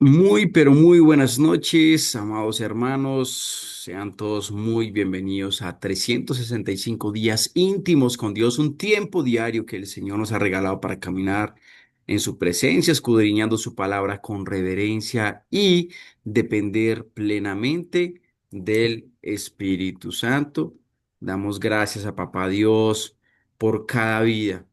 Muy, pero muy buenas noches, amados hermanos. Sean todos muy bienvenidos a 365 días íntimos con Dios, un tiempo diario que el Señor nos ha regalado para caminar en su presencia, escudriñando su palabra con reverencia y depender plenamente del Espíritu Santo. Damos gracias a Papá Dios por cada vida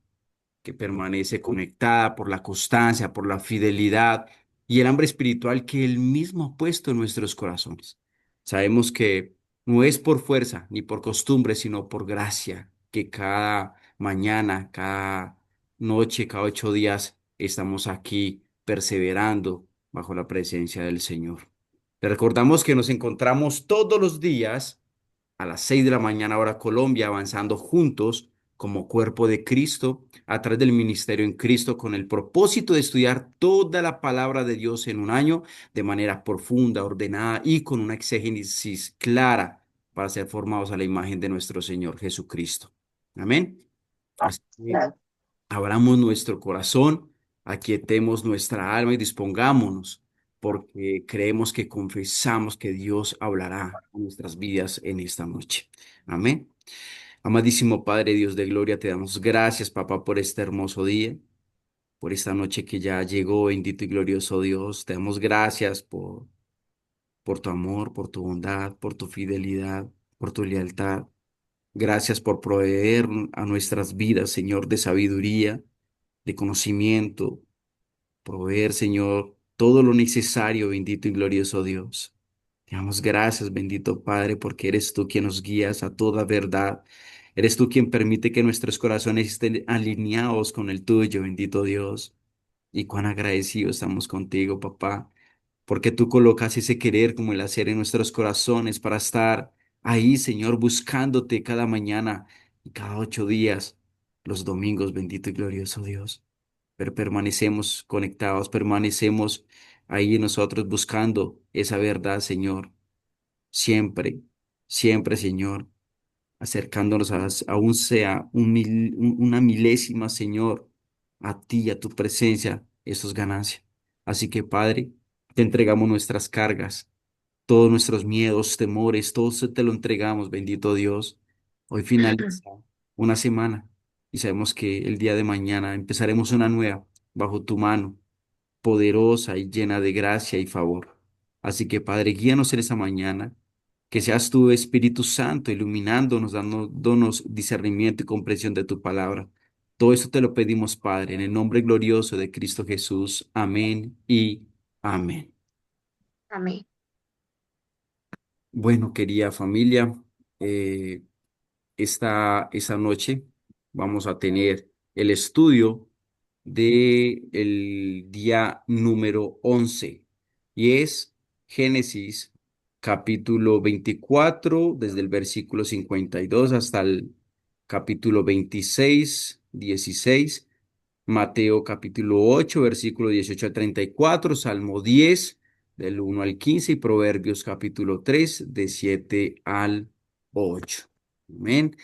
que permanece conectada por la constancia, por la fidelidad y el hambre espiritual que Él mismo ha puesto en nuestros corazones. Sabemos que no es por fuerza ni por costumbre, sino por gracia, que cada mañana, cada noche, cada 8 días estamos aquí perseverando bajo la presencia del Señor. Le recordamos que nos encontramos todos los días a las 6 de la mañana hora Colombia, avanzando juntos como cuerpo de Cristo a través del ministerio en Cristo con el propósito de estudiar toda la palabra de Dios en un año de manera profunda, ordenada y con una exégesis clara para ser formados a la imagen de nuestro Señor Jesucristo. Amén. Así que abramos nuestro corazón, aquietemos nuestra alma y dispongámonos, porque creemos que confesamos que Dios hablará a nuestras vidas en esta noche. Amén. Amadísimo Padre, Dios de gloria, te damos gracias, papá, por este hermoso día, por esta noche que ya llegó, bendito y glorioso Dios. Te damos gracias por tu amor, por tu bondad, por tu fidelidad, por tu lealtad. Gracias por proveer a nuestras vidas, Señor, de sabiduría, de conocimiento, proveer, Señor, todo lo necesario, bendito y glorioso Dios. Te damos gracias, bendito Padre, porque eres tú quien nos guías a toda verdad. Eres tú quien permite que nuestros corazones estén alineados con el tuyo, bendito Dios. Y cuán agradecidos estamos contigo, papá, porque tú colocas ese querer como el hacer en nuestros corazones para estar ahí, Señor, buscándote cada mañana y cada 8 días, los domingos, bendito y glorioso Dios. Pero permanecemos conectados, permanecemos ahí nosotros buscando esa verdad, Señor, siempre, siempre, Señor, acercándonos aún sea una milésima, Señor, a ti, a tu presencia, eso es ganancia. Así que, Padre, te entregamos nuestras cargas, todos nuestros miedos, temores, todo eso te lo entregamos, bendito Dios. Hoy finaliza una semana y sabemos que el día de mañana empezaremos una nueva bajo tu mano, poderosa y llena de gracia y favor. Así que, Padre, guíanos en esa mañana, que seas tu Espíritu Santo iluminándonos, dándonos discernimiento y comprensión de tu palabra. Todo esto te lo pedimos, Padre, en el nombre glorioso de Cristo Jesús. Amén y amén. Amén. Bueno, querida familia, eh, esta noche vamos a tener el estudio de el día número 11 y es Génesis capítulo 24 desde el versículo 52 hasta el capítulo 26 16, Mateo capítulo 8 versículo 18 al 34, Salmo 10 del 1 al 15 y Proverbios capítulo 3 de 7 al 8. Amén.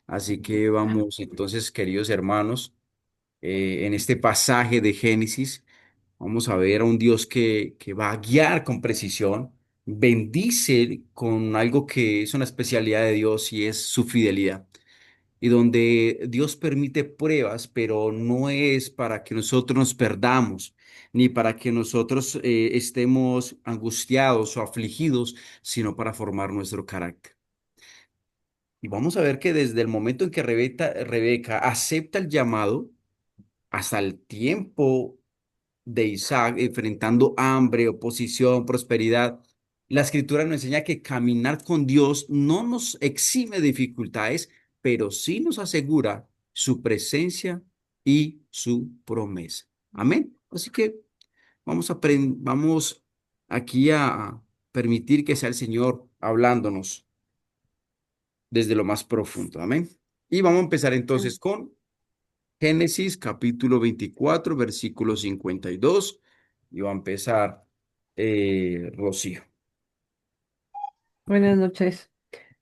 Así que vamos entonces, queridos hermanos, en este pasaje de Génesis, vamos a ver a un Dios que va a guiar con precisión, bendice con algo que es una especialidad de Dios y es su fidelidad. Y donde Dios permite pruebas, pero no es para que nosotros nos perdamos, ni para que nosotros estemos angustiados o afligidos, sino para formar nuestro carácter. Y vamos a ver que desde el momento en que Rebeca acepta el llamado, hasta el tiempo de Isaac enfrentando hambre, oposición, prosperidad, la escritura nos enseña que caminar con Dios no nos exime de dificultades, pero sí nos asegura su presencia y su promesa. Amén. Así que vamos aquí a permitir que sea el Señor hablándonos desde lo más profundo. Amén. Y vamos a empezar entonces con Génesis capítulo 24 versículo 52. Y va a empezar Rocío. Buenas noches.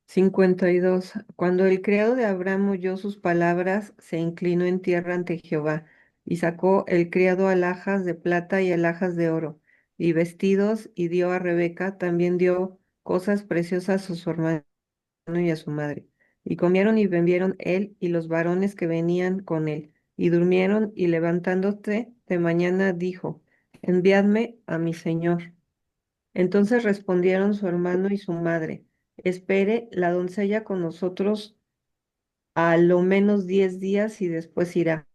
52. Cuando el criado de Abraham oyó sus palabras, se inclinó en tierra ante Jehová y sacó el criado alhajas de plata y alhajas de oro. y vestidos, y dio a Rebeca, también dio cosas preciosas a su hermano y a su madre. Y comieron y bebieron él y los varones que venían con él, y durmieron, y levantándose de mañana dijo, enviadme a mi señor. Entonces respondieron su hermano y su madre, espere la doncella con nosotros a lo menos 10 días y después irá.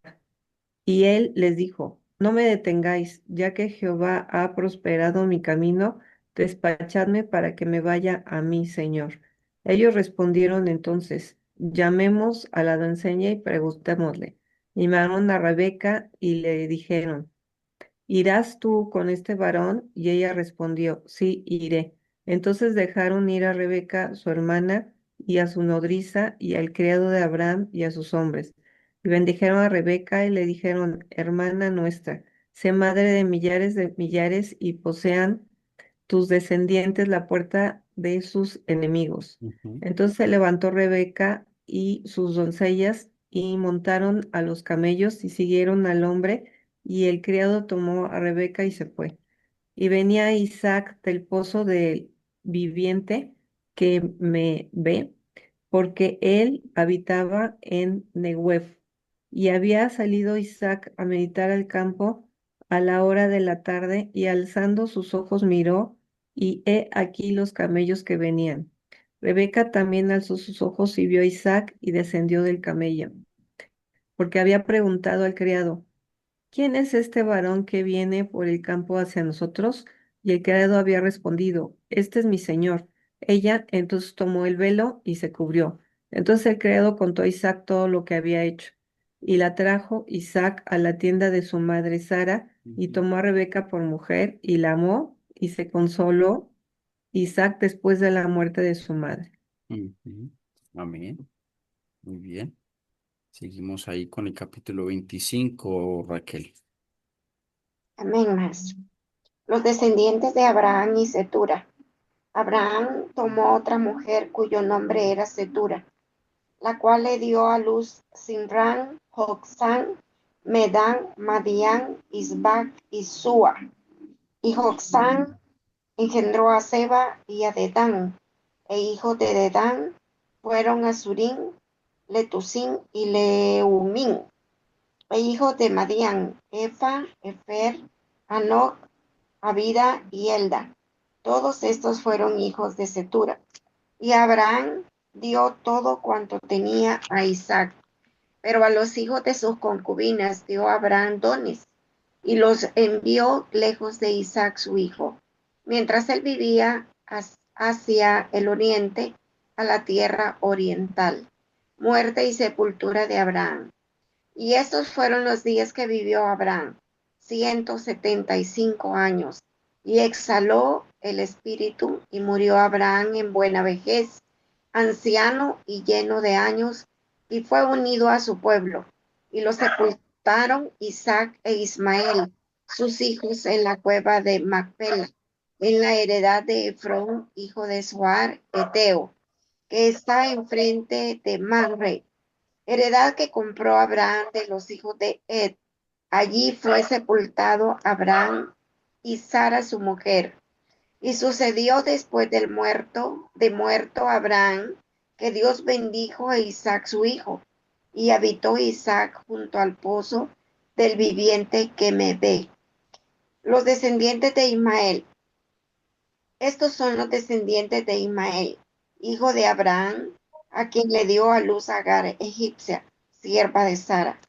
Y él les dijo, no me detengáis, ya que Jehová ha prosperado mi camino, despachadme para que me vaya a mi señor. Ellos respondieron entonces, llamemos a la doncella y preguntémosle. Llamaron a Rebeca y le dijeron, ¿irás tú con este varón? Y ella respondió, sí, iré. Entonces dejaron ir a Rebeca, su hermana, y a su nodriza, y al criado de Abraham, y a sus hombres. Y bendijeron a Rebeca y le dijeron, hermana nuestra, sé madre de millares, y posean tus descendientes la puerta de sus enemigos. Ujú, Entonces se levantó Rebeca y sus doncellas y montaron a los camellos y siguieron al hombre, y el criado tomó a Rebeca y se fue. Y venía Isaac del pozo del viviente que me ve, porque él habitaba en Negev. Y había salido Isaac a meditar al campo a la hora de la tarde, y alzando sus ojos miró, y he aquí los camellos que venían. Rebeca también alzó sus ojos y vio a Isaac y descendió del camello, porque había preguntado al criado, ¿quién es este varón que viene por el campo hacia nosotros? Y el criado había respondido, este es mi señor. Ella entonces tomó el velo y se cubrió. Entonces el criado contó a Isaac todo lo que había hecho. Y la trajo Isaac a la tienda de su madre Sara, y ujú, tomó a Rebeca por mujer, y la amó, y se consoló Isaac después de la muerte de su madre. ujú. Amén. Muy bien. Seguimos ahí con el capítulo 25, Raquel. Amén, maestro. Los descendientes de Abraham y Cetura. Abraham tomó otra mujer cuyo nombre era Cetura, la cual le dio a luz Simrán, Joksán, Medán, Madián, Isbac y Sua. Y Joksán engendró a Seba y a Dedán, e hijos de Dedán fueron Azurín, Letusín y Leumín, e hijos de Madián, Efa, Efer, Anoc, Abida y Elda. Todos estos fueron hijos de Cetura. Y Abraham dio todo cuanto tenía a Isaac, pero a los hijos de sus concubinas dio Abraham dones, y los envió lejos de Isaac su hijo, mientras él vivía hacia el oriente, a la tierra oriental. Muerte y sepultura de Abraham. Y estos fueron los días que vivió Abraham, 175 años, y exhaló el espíritu, y murió Abraham en buena vejez, anciano y lleno de años, y fue unido a su pueblo, y lo sepultaron Isaac e Ismael, sus hijos, en la cueva de Macpela, en la heredad de Efrón, hijo de Zoar, Eteo, que está enfrente de Manre, heredad que compró Abraham de los hijos de Ed. Allí fue sepultado Abraham y Sara su mujer. Y sucedió después de muerto Abraham, que Dios bendijo a Isaac su hijo, y habitó Isaac junto al pozo del viviente que me ve. Los descendientes de Ismael. Estos son los descendientes de Ismael, hijo de Abraham, a quien le dio a luz Agar, egipcia, sierva de Sara.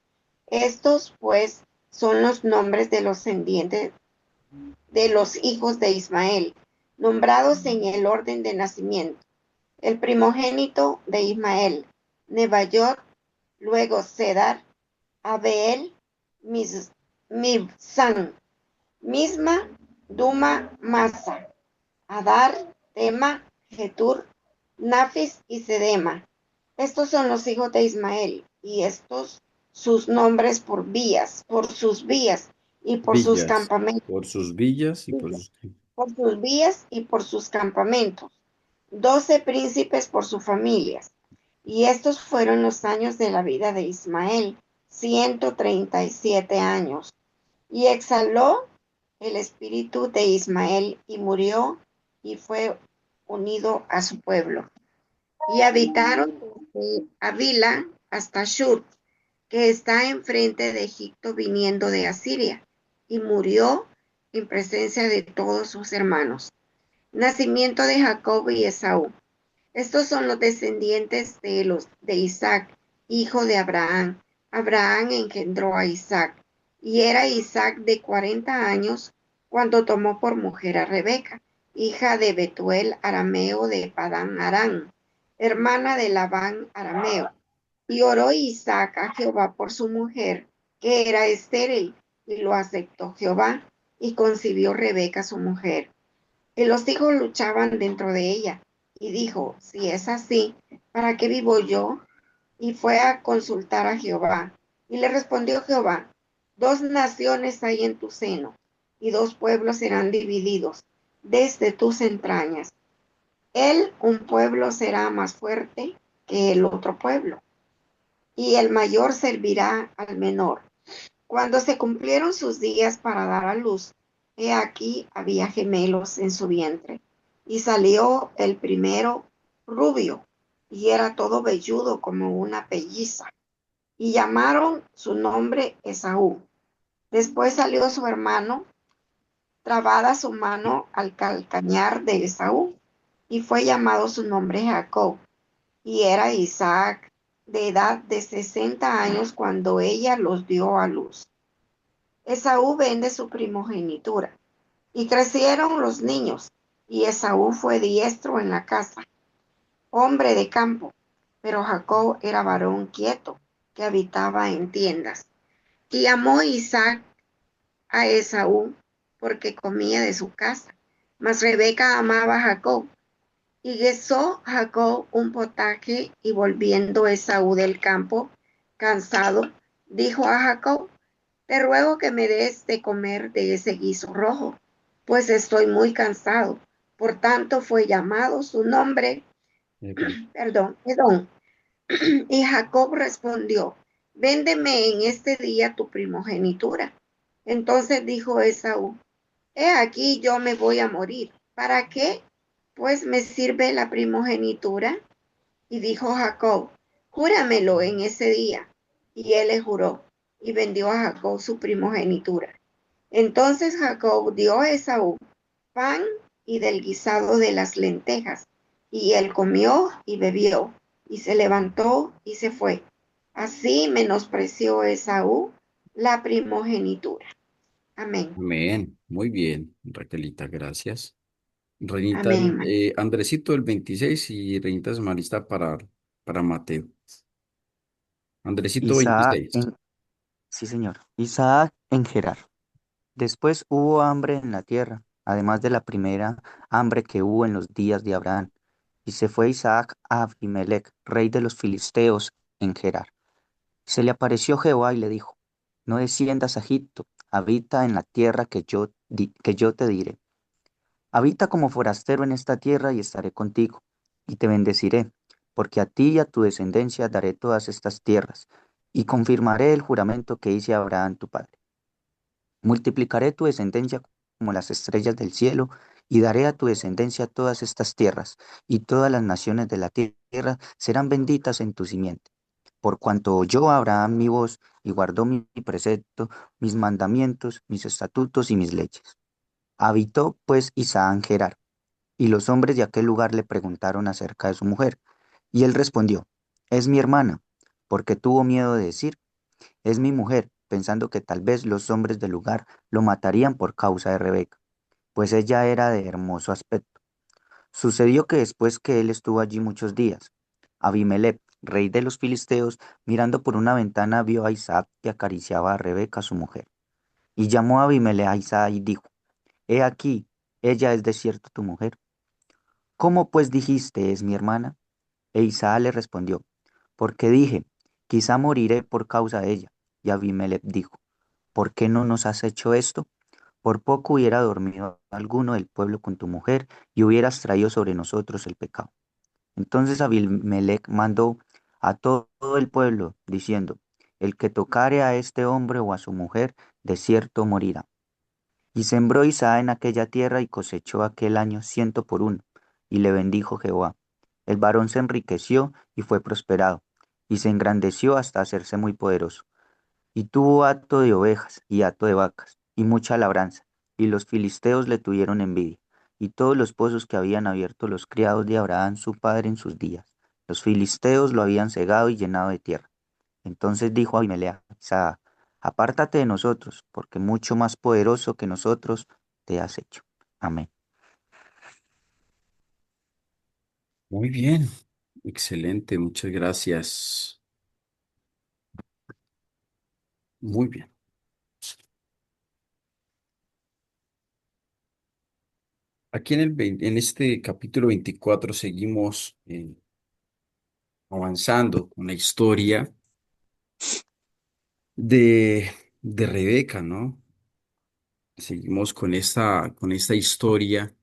Estos, pues, son los nombres de los descendientes de los hijos de Ismael, nombrados en el orden de nacimiento. El primogénito de Ismael, Nebaiot, luego Cedar, Abeel, Mibsam, Misma, Duma, Masa, Adar, Tema, Getur, Nafis y Sedema. Estos son los hijos de Ismael, y estos sus nombres por sus vías y por sus Villas. campamentos, Por sus villas y por sus... y por sus campamentos, 12 príncipes por sus familias. Y estos fueron los años de la vida de Ismael, 137 años. Y exhaló el espíritu de Ismael y murió y fue unido a su pueblo. Y habitaron desde Avila hasta Shur, que está enfrente de Egipto viniendo de Asiria, y murió en presencia de todos sus hermanos. Nacimiento de Jacob y Esaú. Estos son los descendientes de Isaac, hijo de Abraham. Abraham engendró a Isaac, y era Isaac de 40 años cuando tomó por mujer a Rebeca, hija de Betuel arameo de Padán Aram, hermana de Labán arameo. Y oró Isaac a Jehová por su mujer, que era estéril, y lo aceptó Jehová, y concibió Rebeca su mujer. Y los hijos luchaban dentro de ella. Y dijo, si es así, ¿para qué vivo yo? Y fue a consultar a Jehová. Y le respondió Jehová, dos naciones hay en tu seno, y dos pueblos serán divididos desde tus entrañas. Un pueblo será más fuerte que el otro pueblo, y el mayor servirá al menor. Cuando se cumplieron sus días para dar a luz, he aquí había gemelos en su vientre. Y salió el primero rubio, y era todo velludo como una pelliza. Y llamaron su nombre Esaú. Después salió su hermano, trabada su mano al calcañar de Esaú, y fue llamado su nombre Jacob. Y era Isaac de edad de 60 años cuando ella los dio a luz. Esaú vende su primogenitura. Y crecieron los niños, y Esaú fue diestro en la casa, hombre de campo, pero Jacob era varón quieto, que habitaba en tiendas. Y amó Isaac a Esaú, porque comía de su casa, mas Rebeca amaba a Jacob. Y guisó Jacob un potaje, y volviendo Esaú del campo, cansado, dijo a Jacob, te ruego que me des de comer de ese guiso rojo, pues estoy muy cansado. Por tanto fue llamado su nombre, Epa. Edom. Y Jacob respondió, véndeme en este día tu primogenitura. Entonces dijo Esaú, he aquí yo me voy a morir. ¿Para qué? Pues me sirve la primogenitura. Y dijo Jacob, júramelo en ese día. Y él le juró, y vendió a Jacob su primogenitura. Entonces Jacob dio a Esaú pan y del guisado de las lentejas, y él comió y bebió, y se levantó y se fue. Así menospreció Esaú la primogenitura. Amén. Amén. Muy bien, Raquelita, gracias. Reinita, Amén, hermano. Andresito el 26 y Reinita Esmarista para Mateo. Andresito Isaac 26. en, sí, señor. Isaac en Gerar. Después hubo hambre en la tierra, además de la primera hambre que hubo en los días de Abraham. Y se fue Isaac a Abimelech, rey de los filisteos, en Gerar. Se le apareció Jehová y le dijo, no desciendas a Egipto, habita en la tierra que yo te diré. Habita como forastero en esta tierra y estaré contigo, y te bendeciré, porque a ti y a tu descendencia daré todas estas tierras, y confirmaré el juramento que hice a Abraham tu padre. Multiplicaré tu descendencia como las estrellas del cielo, y daré a tu descendencia todas estas tierras, y todas las naciones de la tierra serán benditas en tu simiente. Por cuanto oyó Abraham mi voz y guardó mi precepto, mis mandamientos, mis estatutos y mis leyes. Habitó pues Isaac en Gerar, y los hombres de aquel lugar le preguntaron acerca de su mujer, y él respondió, es mi hermana, porque tuvo miedo de decir, es mi mujer, pensando que tal vez los hombres del lugar lo matarían por causa de Rebeca, pues ella era de hermoso aspecto. Sucedió que después que él estuvo allí muchos días, Abimelech, rey de los filisteos, mirando por una ventana vio a Isaac que acariciaba a Rebeca su mujer. Y llamó a Abimelech a Isaac y dijo, he aquí, ella es de cierto tu mujer. ¿Cómo pues dijiste es mi hermana? E Isaac le respondió, porque dije, quizá moriré por causa de ella. Y Abimelech dijo, ¿por qué no nos has hecho esto? Por poco hubiera dormido alguno del pueblo con tu mujer y hubieras traído sobre nosotros el pecado. Entonces Abimelech mandó a todo el pueblo, diciendo, el que tocare a este hombre o a su mujer, de cierto morirá. Y sembró Isaac en aquella tierra y cosechó aquel año 100 por 1, y le bendijo Jehová. El varón se enriqueció y fue prosperado, y se engrandeció hasta hacerse muy poderoso. Y tuvo hato de ovejas y hato de vacas, y mucha labranza, y los filisteos le tuvieron envidia, y todos los pozos que habían abierto los criados de Abraham su padre en sus días. Los filisteos lo habían cegado y llenado de tierra. Entonces dijo Abimelech a Isaac: apártate de nosotros, porque mucho más poderoso que nosotros te has hecho. Amén. Muy bien, excelente, muchas gracias. Muy bien. Aquí en este capítulo 24 seguimos avanzando con la historia de, de Rebeca, ¿no? Seguimos con esta historia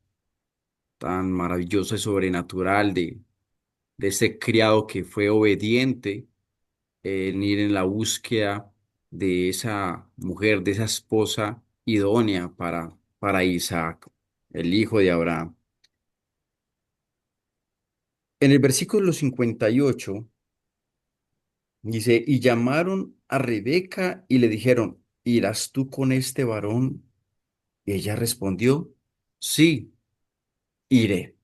tan maravillosa y sobrenatural de ese criado que fue obediente en ir en la búsqueda de esa mujer, de esa esposa idónea para Isaac, el hijo de Abraham. En el versículo 58 dice, y llamaron a Rebeca y le dijeron, ¿irás tú con este varón? Y ella respondió, sí, iré.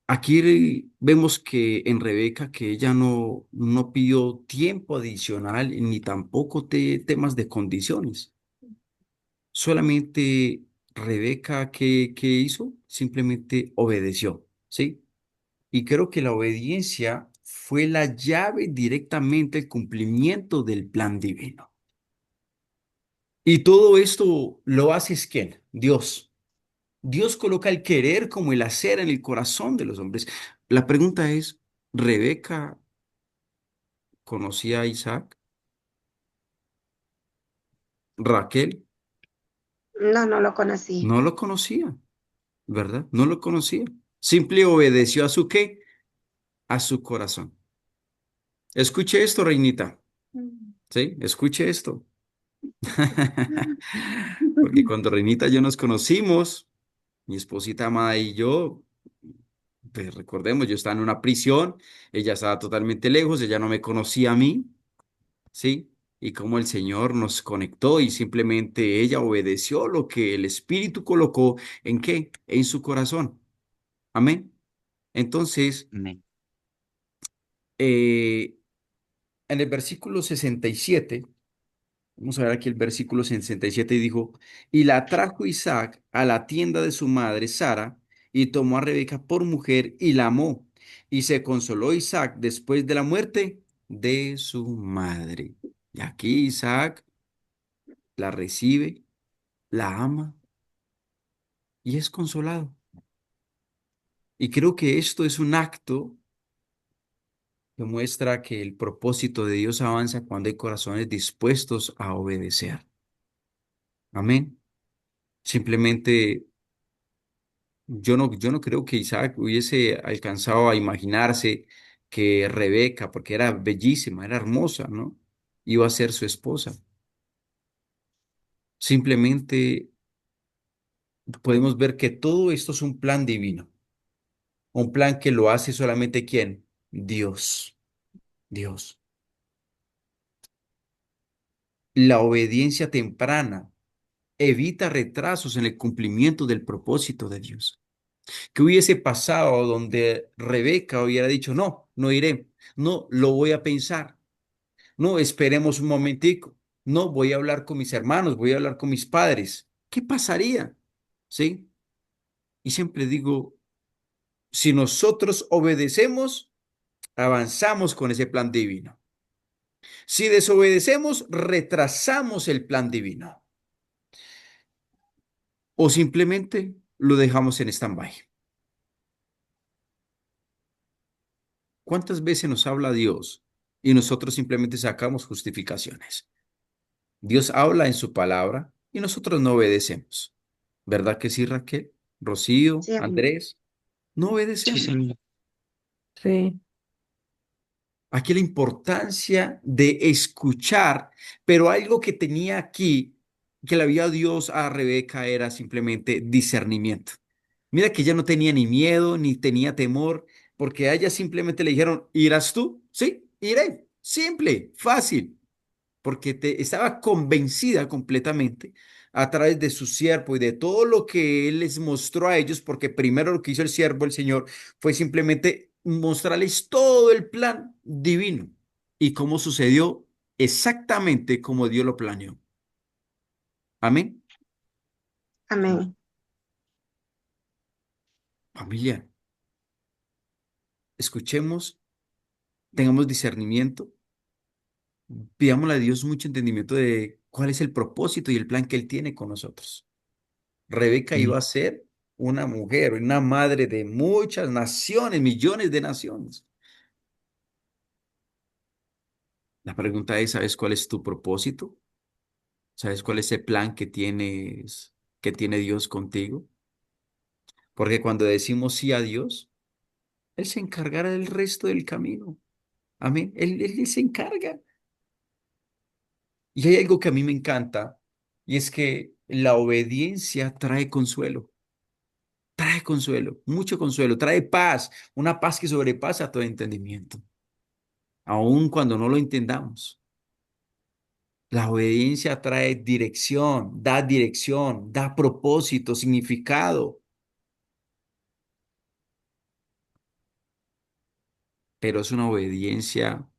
Aquí vemos que en Rebeca que ella no pidió tiempo adicional ni tampoco temas de condiciones. Solamente Rebeca, ¿qué hizo? Simplemente obedeció, ¿sí? Y creo que la obediencia fue la llave directamente al cumplimiento del plan divino. Y todo esto lo hace es ¿quién? Dios. Dios coloca el querer como el hacer en el corazón de los hombres. La pregunta es, ¿Rebeca conocía a Isaac? ¿Raquel? No, no lo conocí. No lo conocía, ¿verdad? No lo conocía. Simple obedeció a su qué, a su corazón. Escuche esto, reinita. Sí, escuche esto. Porque cuando Reinita y yo nos conocimos, mi esposita amada y yo, pues recordemos, yo estaba en una prisión, ella estaba totalmente lejos, ella no me conocía a mí, ¿sí? Y como el Señor nos conectó y simplemente ella obedeció lo que el Espíritu colocó en qué, en su corazón. Amén. Entonces, Amén. eh, en el versículo 67. Vamos a ver aquí el versículo 67 y dijo, y la trajo Isaac a la tienda de su madre Sara y tomó a Rebeca por mujer y la amó. Y se consoló Isaac después de la muerte de su madre. Y aquí Isaac la recibe, la ama y es consolado. Y creo que esto es un acto que muestra que el propósito de Dios avanza cuando hay corazones dispuestos a obedecer. Amén. Simplemente yo no creo que Isaac hubiese alcanzado a imaginarse que Rebeca, porque era bellísima, era hermosa, ¿no? Iba a ser su esposa. Simplemente podemos ver que todo esto es un plan divino, un plan que lo hace solamente ¿quién? Dios, Dios. La obediencia temprana evita retrasos en el cumplimiento del propósito de Dios. ¿Qué hubiese pasado donde Rebeca hubiera dicho, no, no iré, no, lo voy a pensar? No, esperemos un momentico. No, voy a hablar con mis hermanos, voy a hablar con mis padres. ¿Qué pasaría? ¿Sí? Y siempre digo, si nosotros obedecemos, avanzamos con ese plan divino. Si desobedecemos, retrasamos el plan divino. O simplemente lo dejamos en stand-by. ¿Cuántas veces nos habla Dios y nosotros simplemente sacamos justificaciones? Dios habla en su palabra y nosotros no obedecemos. ¿Verdad que sí, Raquel? Rocío, Sí, hermano. Andrés, no Sí, obedecemos. señor. Sí, Aquí la importancia de escuchar, pero algo que tenía aquí, que le había Dios a Rebeca era simplemente discernimiento. Mira que ella no tenía ni miedo ni tenía temor, porque a ella simplemente le dijeron, ¿irás tú? Sí, iré. Simple, fácil, porque estaba convencida completamente a través de su siervo y de todo lo que él les mostró a ellos, porque primero lo que hizo el siervo, el Señor, fue simplemente mostrarles todo el plan divino y cómo sucedió exactamente como Dios lo planeó. Amén. Amén. Familia, escuchemos, tengamos discernimiento, pidámosle a Dios mucho entendimiento de cuál es el propósito y el plan que Él tiene con nosotros. Rebeca iba Sí. a ser una mujer, una madre de muchas naciones, millones de naciones. La pregunta es, ¿sabes cuál es tu propósito? ¿Sabes cuál es el plan que tiene Dios contigo? Porque cuando decimos sí a Dios, Él se encargará del resto del camino. Amén. Él se encarga. Y hay algo que a mí me encanta, y es que la obediencia trae consuelo, mucho consuelo, trae paz, una paz que sobrepasa todo entendimiento, aun cuando no lo entendamos. La obediencia dirección, da propósito, significado, pero es una obediencia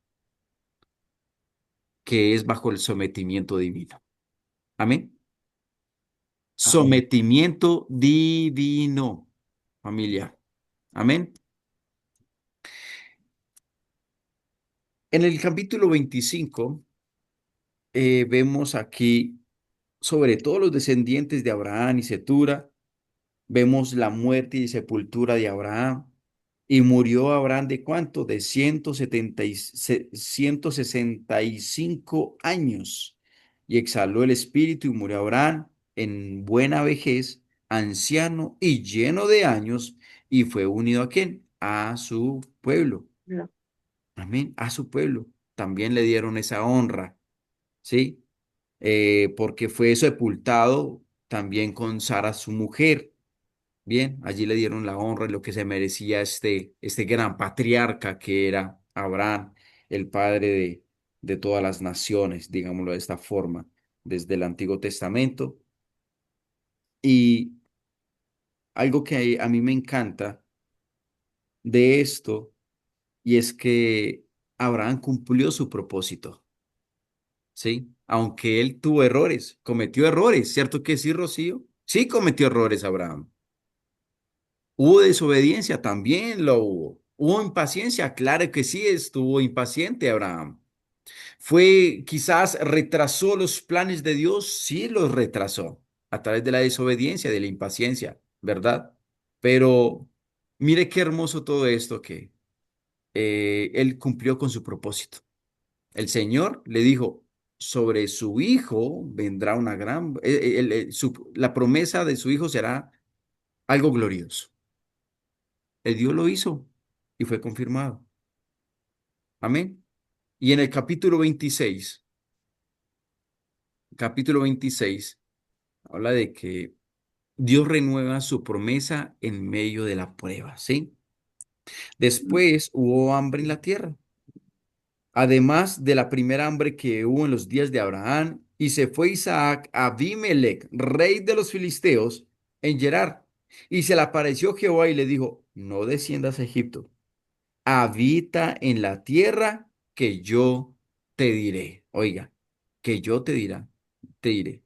que es bajo el sometimiento divino. Amén. Amén. Sometimiento divino, familia. Amén. En el capítulo 25 vemos aquí sobre todos los descendientes de Abraham y Setura, vemos la muerte y sepultura de Abraham. Y murió Abraham de cuánto? De 165 años. Y exhaló el espíritu y murió Abraham en buena vejez, anciano y lleno de años, y fue unido ¿a quién? A su pueblo. No. Amén, a su pueblo. También le dieron esa honra, ¿sí? Porque fue sepultado también con Sara, su mujer. Bien, allí le dieron la honra y lo que se merecía este gran patriarca que era Abraham, el padre de todas las naciones, digámoslo de esta forma, desde el Antiguo Testamento. Y algo que a mí me encanta de esto, y es que Abraham cumplió su propósito, ¿sí? Aunque él tuvo errores, cometió errores, ¿cierto que sí, Rocío? Sí cometió errores Abraham. Hubo desobediencia, también lo hubo. Hubo impaciencia, claro que sí, estuvo impaciente Abraham. Fue, quizás retrasó los planes de Dios, sí los retrasó a través de la desobediencia, de la impaciencia, ¿verdad? Pero mire qué hermoso todo esto que él cumplió con su propósito. El Señor le dijo, sobre su hijo vendrá una gran, la promesa de su hijo será algo glorioso. El Dios lo hizo y fue confirmado. Amén. Y en el capítulo 26 habla de que Dios renueva su promesa en medio de la prueba, ¿sí? Después hubo hambre en la tierra, además de la primera hambre que hubo en los días de Abraham, y se fue Isaac a Abimelech, rey de los filisteos, en Gerar, y se le apareció Jehová y le dijo, no desciendas a Egipto, habita en la tierra que yo te diré. Oiga, que yo te diré.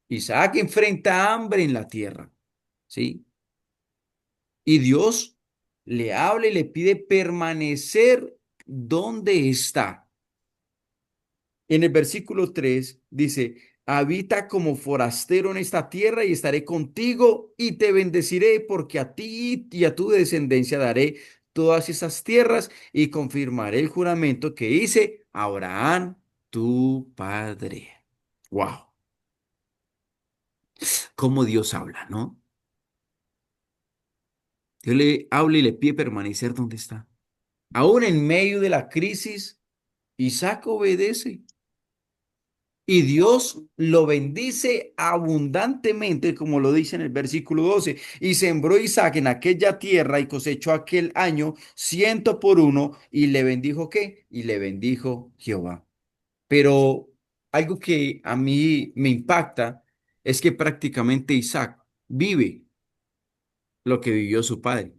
Isaac enfrenta hambre en la tierra, ¿sí? Y Dios le habla y le pide permanecer donde está. En el versículo 3 dice, habita como forastero en esta tierra y estaré contigo y te bendeciré porque a ti y a tu descendencia daré todas esas tierras y confirmaré el juramento que hice a Abraham, tu padre. Wow, cómo Dios habla, ¿no? Dios le habla y le pide permanecer donde está. Aún en medio de la crisis, Isaac obedece. Y Dios lo bendice abundantemente, como lo dice en el versículo 12. Y sembró Isaac en aquella tierra y cosechó aquel año 100 por 1. ¿Y le bendijo qué? Y le bendijo Jehová. Pero algo que a mí me impacta es que prácticamente Isaac vive lo que vivió su padre.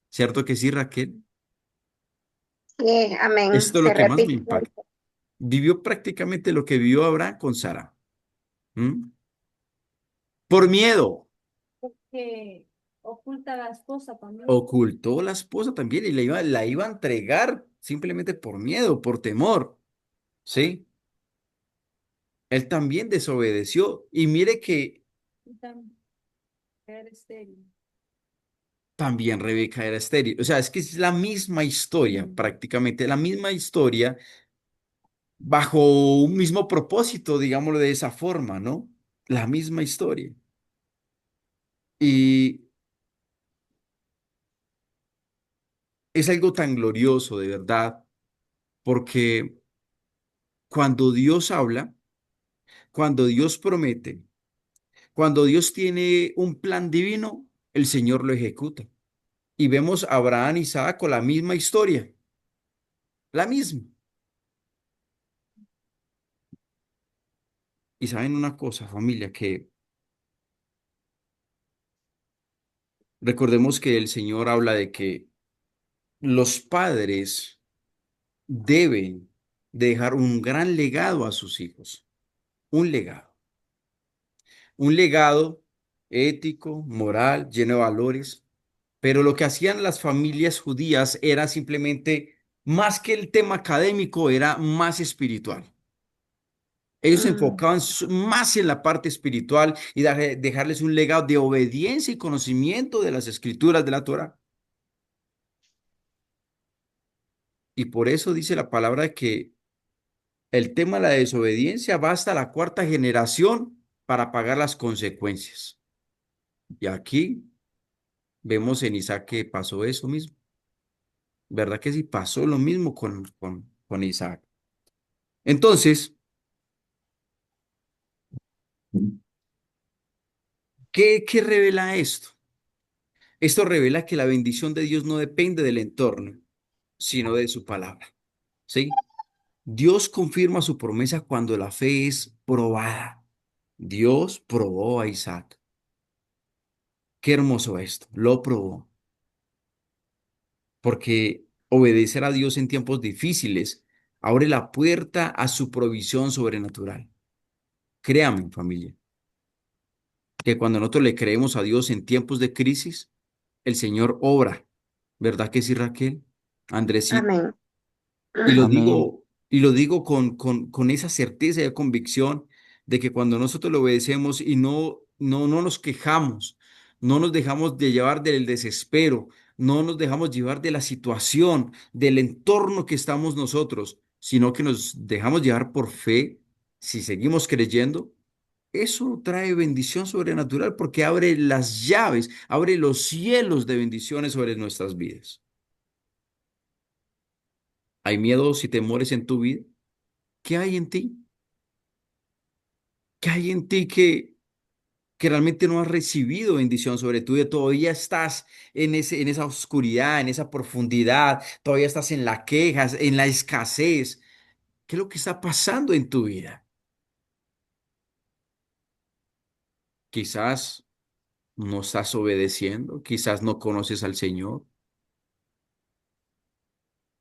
¿Cierto que sí, Raquel? Sí, amén. Esto es lo Se que más me repite. impacta. Vivió prácticamente lo que vivió Abraham con Sara. ¿Mm? Por miedo. Porque oculta la esposa también. Ocultó a la esposa también y la iba a entregar simplemente por miedo, por temor. ¿Sí? Él también desobedeció. Y mire que Y también era estéril. también Rebeca era estéril. O sea, es que es la misma historia, prácticamente la misma historia, bajo un mismo propósito, digámoslo de esa forma, ¿no? La misma historia. Y es algo tan glorioso, de verdad, porque cuando Dios habla, cuando Dios promete, cuando Dios tiene un plan divino, el Señor lo ejecuta. Y vemos a Abraham y Isaac con la misma historia, la misma. Y saben una cosa, familia, que recordemos que el Señor habla de que los padres deben dejar un gran legado a sus hijos, un legado ético, moral, lleno de valores. Pero lo que hacían las familias judías era simplemente, más que el tema académico, era más espiritual. Ellos se Mm, enfocaban más en la parte espiritual y dejarles un legado de obediencia y conocimiento de las escrituras de la Torah. Y por eso dice la palabra que el tema de la desobediencia va hasta la cuarta generación para pagar las consecuencias. Y aquí vemos en Isaac que pasó eso mismo. ¿Verdad que sí? Pasó lo mismo con Isaac. Entonces, ¿qué revela esto? Esto revela que la bendición de Dios no depende del entorno, sino de su palabra. ¿Sí? Dios confirma su promesa cuando la fe es probada. Dios probó a Isaac. Qué hermoso esto. Lo probó. Porque obedecer a Dios en tiempos difíciles abre la puerta a su provisión sobrenatural. Créame, familia, que cuando nosotros le creemos a Dios en tiempos de crisis, el Señor obra. ¿Verdad que sí, Raquel? Andresito. amén. Y lo Amén. digo, y lo digo con esa certeza y convicción de que cuando nosotros lo obedecemos y no nos quejamos, no nos dejamos de llevar del desespero, no nos dejamos llevar de la situación, del entorno que estamos nosotros, sino que nos dejamos llevar por fe, si seguimos creyendo, eso trae bendición sobrenatural porque abre las llaves, abre los cielos de bendiciones sobre nuestras vidas. ¿Hay miedos y temores en tu vida? ¿Qué hay en ti? ¿Qué hay en ti que realmente no has recibido bendición sobre tu vida? Todavía estás en esa oscuridad, en esa profundidad, todavía estás en la queja, en la escasez. ¿Qué es lo que está pasando en tu vida? Quizás no estás obedeciendo, quizás no conoces al Señor.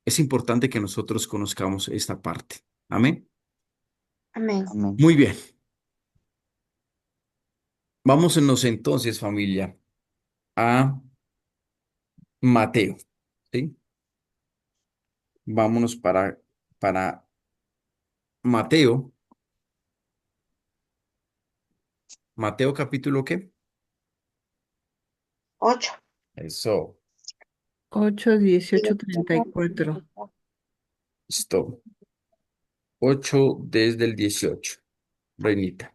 Es importante que nosotros conozcamos esta parte. Amén. Amén. Amén. Muy bien. Vámonos entonces, familia, a Mateo. ¿Sí? Vámonos para Mateo. Mateo capítulo ¿qué? 8. Eso. 8, 18, 34. Listo. 8 desde el 18. Reinita.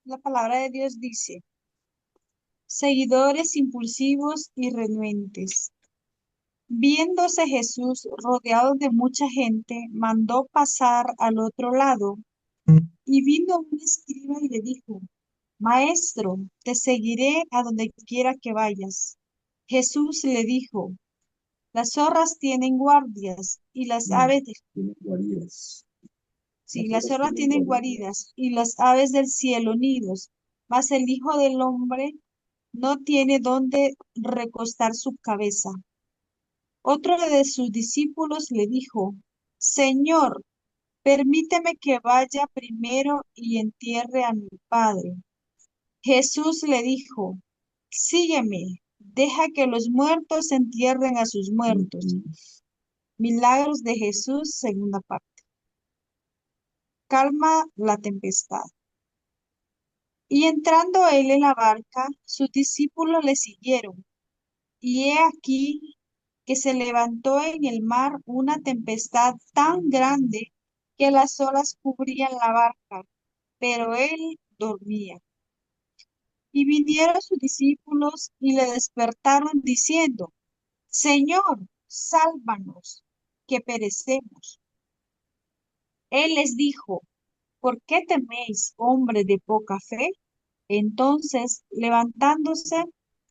La palabra de Dios dice, seguidores impulsivos y renuentes. Viéndose Jesús rodeado de mucha gente, mandó pasar al otro lado y vino un escriba y le dijo, Maestro, te seguiré a donde quiera que vayas. Jesús le dijo, las zorras tienen guardias y las aves sí, las zorras tienen guaridas y las aves del cielo nidos, mas el Hijo del Hombre no tiene dónde recostar su cabeza. Otro de sus discípulos le dijo, Señor, permíteme que vaya primero y entierre a mi padre. Jesús le dijo, sígueme, deja que los muertos entierren a sus muertos. Milagros de Jesús, segunda parte. Calma la tempestad. Y entrando él en la barca, sus discípulos le siguieron. Y he aquí que se levantó en el mar una tempestad tan grande que las olas cubrían la barca, pero él dormía. Y vinieron sus discípulos y le despertaron diciendo, Señor, sálvanos, que perecemos. Él les dijo, ¿por qué teméis, hombre de poca fe? Entonces, levantándose,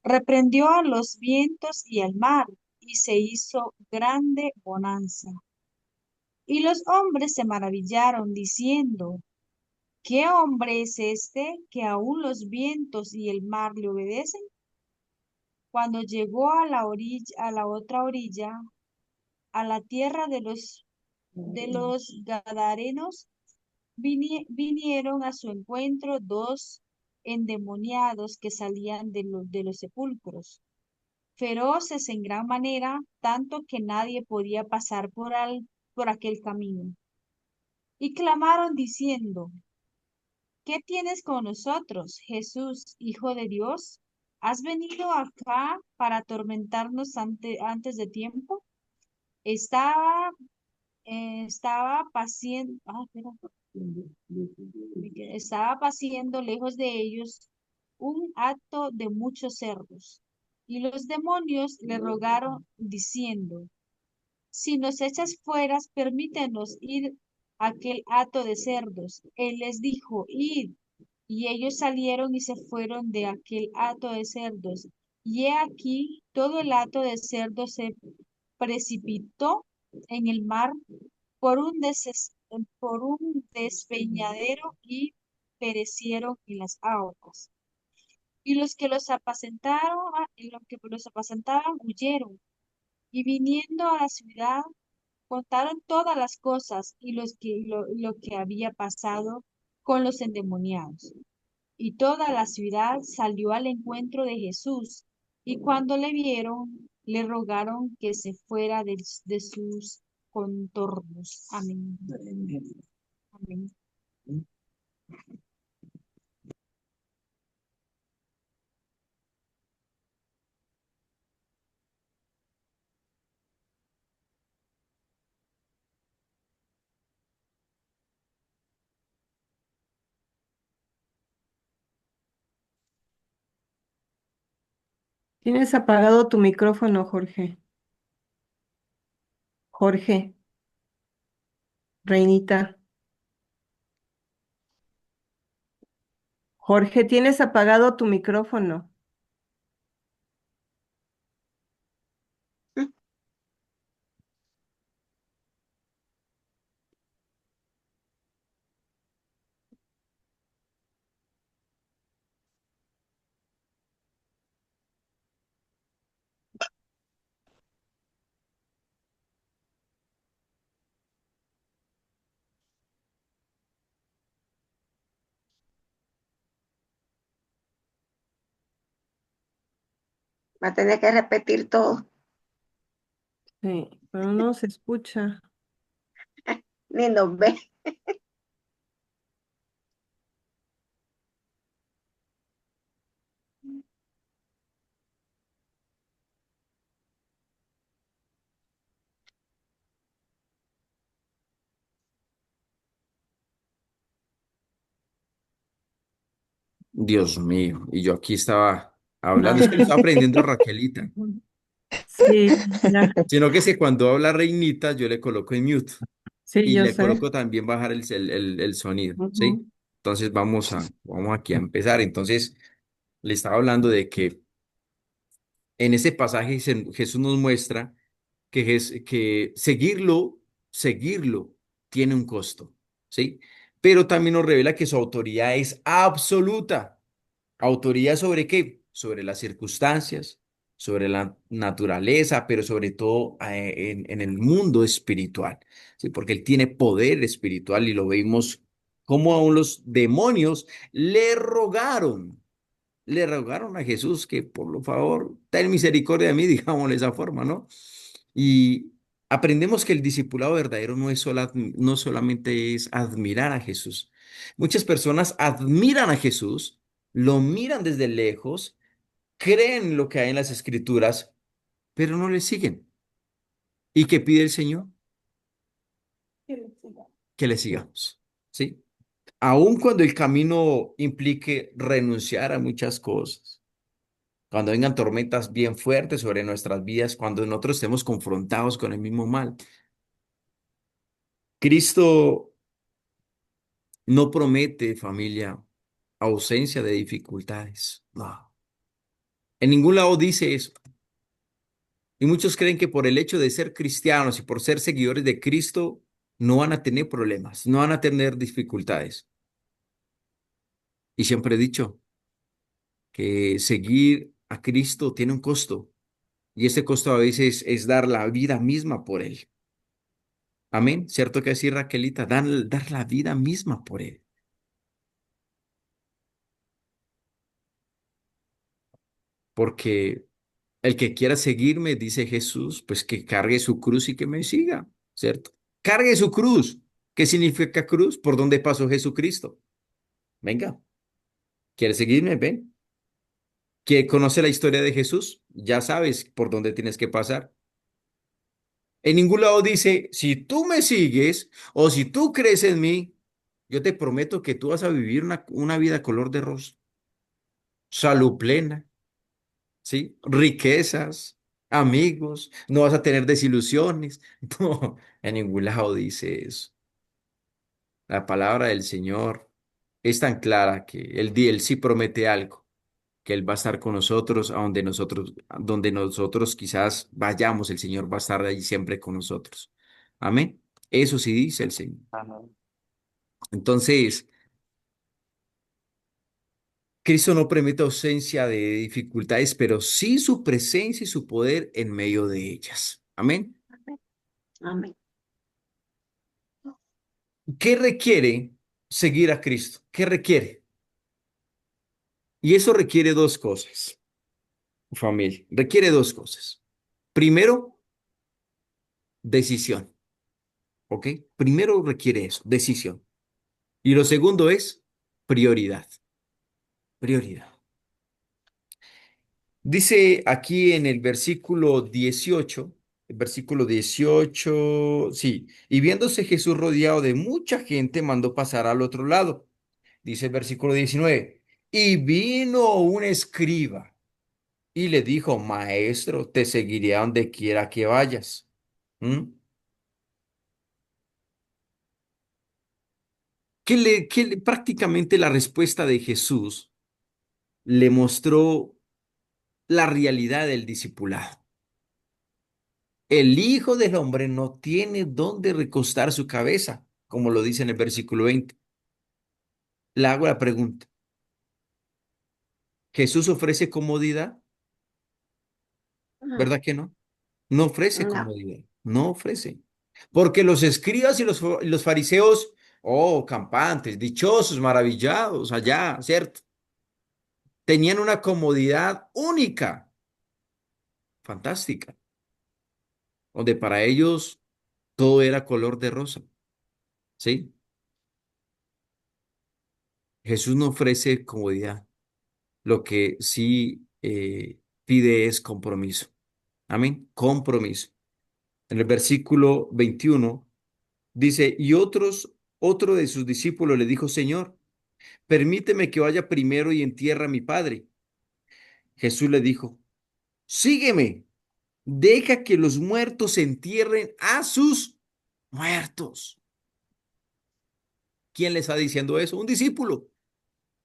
reprendió a los vientos y al mar, y se hizo grande bonanza. Y los hombres se maravillaron, diciendo, ¿qué hombre es este que aun los vientos y el mar le obedecen? Cuando llegó a la orilla, a la otra orilla, a la tierra de los Gadarenos, vinieron a su encuentro dos endemoniados que salían de los sepulcros, feroces en gran manera, tanto que nadie podía pasar por aquel camino. Y clamaron diciendo, ¿qué tienes con nosotros, Jesús, Hijo de Dios? ¿Has venido acá para atormentarnos antes de tiempo? Estaba, estaba paciendo lejos de ellos un acto de muchos cerdos. Y los demonios le rogaron diciendo, si nos echas fuera, permítenos ir a aquel hato de cerdos. Él les dijo, id. Y ellos salieron y se fueron de aquel hato de cerdos. Y he aquí, todo el hato de cerdos se precipitó en el mar por un despeñadero y perecieron en las aguas. Y los que los apacentaron, y los que los apacentaban huyeron. Y viniendo a la ciudad, contaron todas las cosas y lo que había pasado con los endemoniados. Y toda la ciudad salió al encuentro de Jesús, y cuando le vieron, le rogaron que se fuera de sus contornos. Amén. Amén. Tienes apagado tu micrófono, Jorge. Jorge, Reinita. Jorge, tienes apagado tu micrófono. Va a tener que repetir todo, Sí, pero no se escucha. ni nos ve. Dios mío, y yo aquí estaba hablando, es que le estaba aprendiendo a Raquelita, Sí, ya, sino que es que cuando habla Reinita yo le coloco en mute sí, y yo le sé. coloco también bajar el sonido, ¿sí? Ujú. Entonces vamos aquí a empezar. Entonces le estaba hablando de que en ese pasaje Jesús nos muestra que seguirlo tiene un costo, ¿sí? Pero también nos revela que su autoridad es absoluta. ¿Autoridad sobre qué? Sobre las circunstancias, sobre la naturaleza, pero sobre todo en el mundo espiritual, ¿sí? Porque Él tiene poder espiritual y lo vimos como aún los demonios le rogaron a Jesús que por favor, ten misericordia de mí, digámosle de esa forma, ¿no? Y aprendemos que el discipulado verdadero no solamente es admirar a Jesús. Muchas personas admiran a Jesús, lo miran desde lejos, creen lo que hay en las escrituras, pero no le siguen. ¿Y qué pide el Señor? Que le sigamos, ¿sí? Aun cuando el camino implique renunciar a muchas cosas, cuando vengan tormentas bien fuertes sobre nuestras vidas, cuando nosotros estemos confrontados con el mismo mal. Cristo no promete, familia, ausencia de dificultades. No. En ningún lado dice eso. Y muchos creen que por el hecho de ser cristianos y por ser seguidores de Cristo, no van a tener problemas, no van a tener dificultades. Y siempre he dicho que seguir a Cristo tiene un costo. Y ese costo a veces es dar la vida misma por Él. Amén. ¿Cierto que así, Raquelita? Dar la vida misma por Él. Porque el que quiera seguirme, dice Jesús, pues que cargue su cruz y que me siga, ¿cierto? Cargue su cruz. ¿Qué significa cruz? ¿Por dónde pasó Jesucristo? Venga, ¿quieres seguirme? Ven. ¿Quiere conoce la historia de Jesús? Ya sabes por dónde tienes que pasar. En ningún lado dice, si tú me sigues o si tú crees en mí, yo te prometo que tú vas a vivir una vida color de rosa, salud plena, ¿sí? Riquezas, amigos, no vas a tener desilusiones. No, en ningún lado dice eso. La palabra del Señor es tan clara que Él sí promete algo, que Él va a estar con nosotros a donde nosotros quizás vayamos, el Señor va a estar ahí siempre con nosotros. Amén. Eso sí dice el Señor. Amén. Entonces, Cristo no permite ausencia de dificultades, pero sí su presencia y su poder en medio de ellas. Amén. Amén. ¿Qué requiere seguir a Cristo? ¿Qué requiere? Y eso requiere dos cosas, familia. Requiere dos cosas. Primero, decisión. ¿Ok? Primero requiere eso, decisión. Y lo segundo es prioridad. Prioridad. Dice aquí en el versículo 18, sí, y viéndose Jesús rodeado de mucha gente, mandó pasar al otro lado. Dice el versículo 19, y vino un escriba y le dijo, maestro, te seguiré a donde quiera que vayas. ¿Mm? Prácticamente la respuesta de Jesús le mostró la realidad del discipulado. El Hijo del Hombre no tiene dónde recostar su cabeza, como lo dice en el versículo 20. Le hago la pregunta, ¿Jesús ofrece comodidad? Mm, ¿Verdad que no? No ofrece no, comodidad, no ofrece. Porque los escribas y los fariseos, oh, campantes, dichosos, maravillados allá, ¿cierto? Tenían una comodidad única, fantástica, donde para ellos todo era color de rosa, ¿sí? Jesús no ofrece comodidad. Lo que sí pide es compromiso. Amén. Compromiso. En el versículo 21 dice, y otro de sus discípulos le dijo, Señor, Permíteme que vaya primero y entierre a mi padre. Jesús le dijo, sígueme, deja que los muertos entierren a sus muertos. ¿Quién le está diciendo eso? Un discípulo,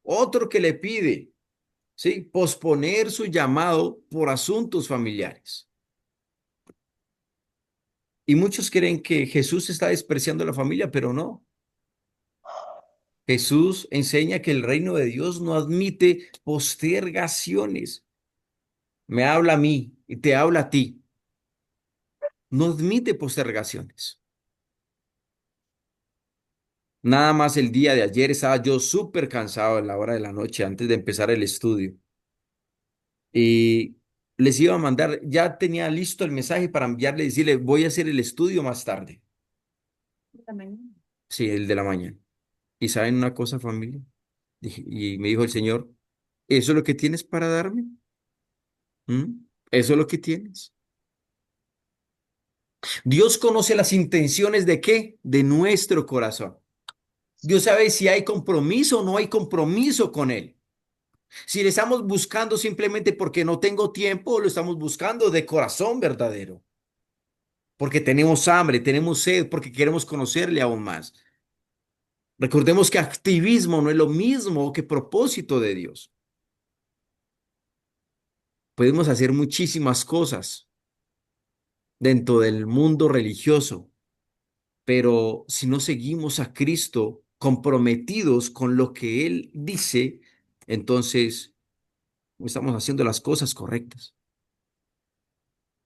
otro que le pide, ¿sí? Posponer su llamado por asuntos familiares. Y muchos creen que Jesús está despreciando a la familia, pero no. Jesús enseña que el reino de Dios no admite postergaciones. Me habla a mí y te habla a ti. No admite postergaciones. Nada más el día de ayer estaba yo súper cansado a la hora de la noche antes de empezar el estudio. Y les iba a mandar, ya tenía listo el mensaje para enviarle y decirle, voy a hacer el estudio más tarde. También. Sí, el de la mañana. ¿Y saben una cosa, familia? Y me dijo el Señor, ¿eso es lo que tienes para darme? ¿Mm? ¿Eso es lo que tienes? Dios conoce las intenciones de qué? De nuestro corazón. Dios sabe si hay compromiso o no hay compromiso con Él. Si le estamos buscando simplemente porque no tengo tiempo, o lo estamos buscando de corazón verdadero. Porque tenemos hambre, tenemos sed, porque queremos conocerle aún más. Recordemos que activismo no es lo mismo que propósito de Dios. Podemos hacer muchísimas cosas dentro del mundo religioso, pero si no seguimos a Cristo comprometidos con lo que Él dice, entonces no estamos haciendo las cosas correctas,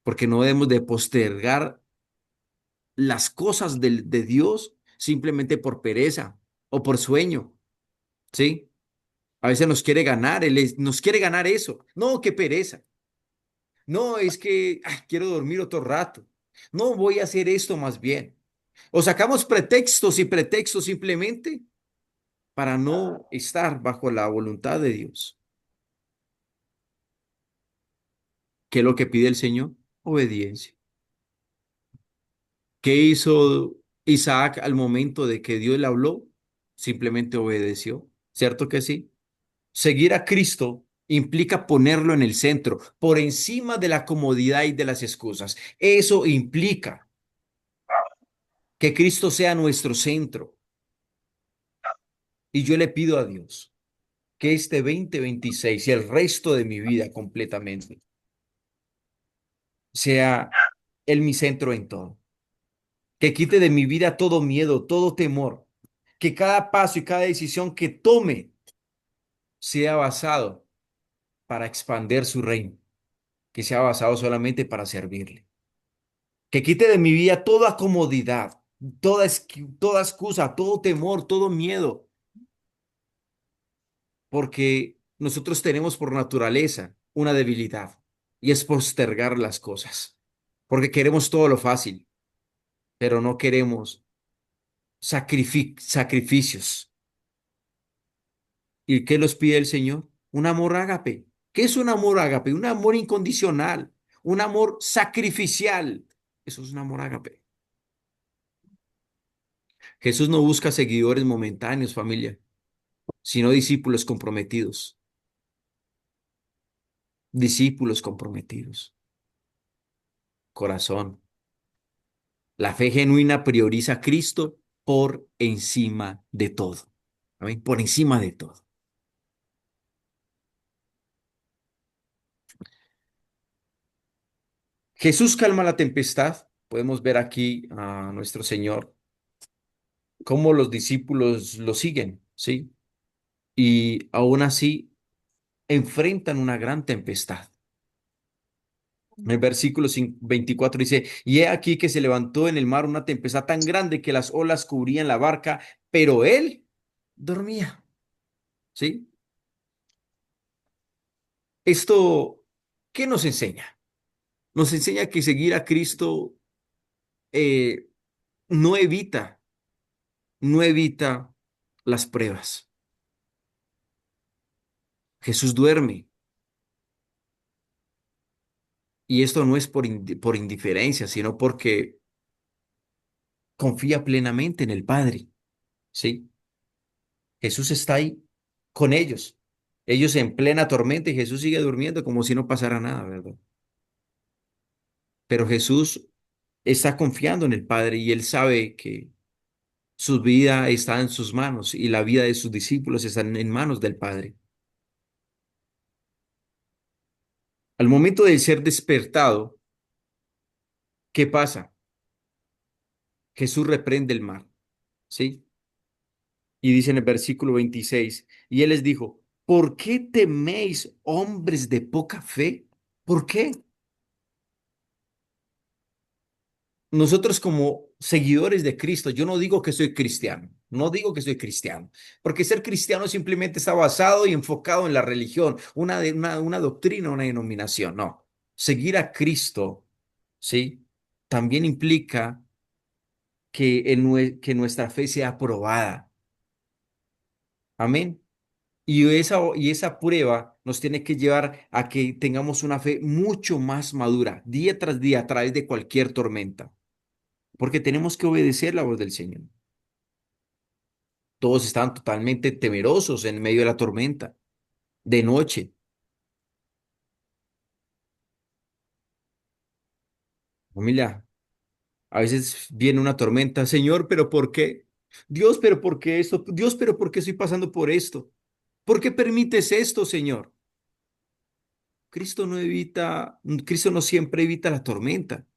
porque no debemos de postergar las cosas de Dios simplemente por pereza o por sueño, ¿sí? A veces nos quiere ganar, nos quiere ganar eso. No, qué pereza. No, es que quiero dormir otro rato. No, voy a hacer esto más bien. O sacamos pretextos y pretextos simplemente para no estar bajo la voluntad de Dios. ¿Qué es lo que pide el Señor? Obediencia. ¿Qué hizo Isaac al momento de que Dios le habló? Simplemente obedeció. ¿Cierto que sí? Seguir a Cristo implica ponerlo en el centro, por encima de la comodidad y de las excusas. Eso implica que Cristo sea nuestro centro. Y yo le pido a Dios que este 2026 y el resto de mi vida completamente sea Él mi centro en todo. Que quite de mi vida todo miedo, todo temor. Que cada paso y cada decisión que tome sea basado para expander su reino. Que sea basado solamente para servirle. Que quite de mi vida toda comodidad, toda excusa, todo temor, todo miedo, porque nosotros tenemos por naturaleza una debilidad y es postergar las cosas, porque queremos todo lo fácil, pero no queremos sacrificios. ¿Y qué nos pide el Señor? Un amor ágape. ¿Qué es un amor ágape? Un amor incondicional, un amor sacrificial. Eso es un amor ágape. Jesús no busca seguidores momentáneos, familia, sino discípulos comprometidos, discípulos comprometidos. Corazón. La fe genuina prioriza a Cristo por encima de todo. ¿Amén? Por encima de todo. Jesús calma la tempestad. Podemos ver aquí a nuestro Señor, cómo los discípulos lo siguen, ¿sí? Y aún así enfrentan una gran tempestad. En el versículo 24 dice, y he aquí que se levantó en el mar una tempestad tan grande que las olas cubrían la barca, pero él dormía. ¿Sí? Esto, ¿qué nos enseña? Nos enseña que seguir a Cristo eh, no evita, no evita las pruebas. Jesús duerme y esto no es por indiferencia, sino porque confía plenamente en el Padre. ¿Sí? Jesús está ahí con ellos. Ellos en plena tormenta y Jesús sigue durmiendo como si no pasara nada, ¿verdad? Pero Jesús está confiando en el Padre y él sabe que su vida está en sus manos y la vida de sus discípulos está en manos del Padre. Al momento de ser despertado, ¿qué pasa? Jesús reprende el mar, ¿sí? Y dice en el versículo 26, y él les dijo, ¿por qué teméis, hombres de poca fe? ¿Por qué? Nosotros como seguidores de Cristo, yo no digo que soy cristiano, no digo que soy cristiano, porque ser cristiano simplemente está basado y enfocado en la religión, una doctrina, una denominación, no. Seguir a Cristo, ¿sí? También implica que nuestra fe sea probada. Amén. Y esa prueba nos tiene que llevar a que tengamos una fe mucho más madura, día tras día, a través de cualquier tormenta, porque tenemos que obedecer la voz del Señor. Todos estaban totalmente temerosos en medio de la tormenta, de noche. Familia, a veces viene una tormenta, Señor, pero ¿por qué? Dios, pero ¿por qué esto? Dios, pero ¿por qué estoy pasando por esto? ¿Por qué permites esto, Señor? Cristo no siempre evita la tormenta.